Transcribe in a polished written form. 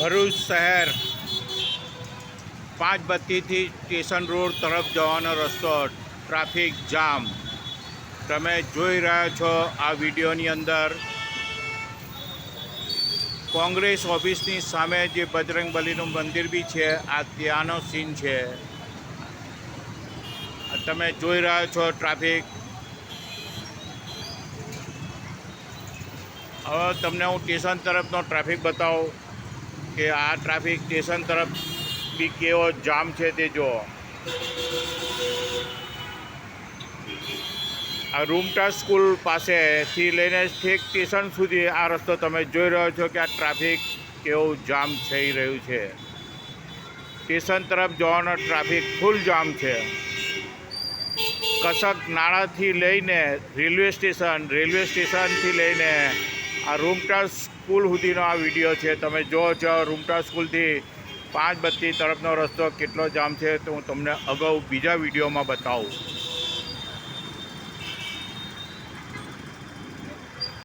ભરૂચ શહેર 5 બત્તીથી station road તરફ જવાનો રસ્તો ટ્રાફિક જામ તમે જોઈ રહ્યા છો આ વિડીયોની અંદર। કોંગ્રેસ ઓફિસની સામે જે બજરંગબલીનું મંદિર બી છે આ ત્યાંનો સીન છે। તમે જોઈ રહ્યા છો ટ્રાફિક। હવે તમને હું સ્ટેશન તરફનો ટ્રાફિક બતાવું કે આ ટ્રાફિક સ્ટેશન તરફ બી કેવો જામ છે તે જુઓ। આ રૂમટા સ્કૂલ પાસેથી લઈને ઠેક સ્ટેશન સુધી આ રસ્તો તમે જોઈ રહ્યો છો કે આ ટ્રાફિક કેવું જામ થઈ રહ્યું છે। સ્ટેશન તરફ જવાનો ટ્રાફિક ફૂલ જામ છે। કસક નાળાથી લઈને રેલવે સ્ટેશનથી લઈને આ રૂમટા સ્કૂલ સુધીનો આ વિડીયો છે। તમે જુઓ છો રૂમટા સ્કૂલથી 5 બત્તી તરફનો રસ્તો કેટલો જામ છે તો હું તમને અગાઉ બીજા વિડીયોમાં બતાવું।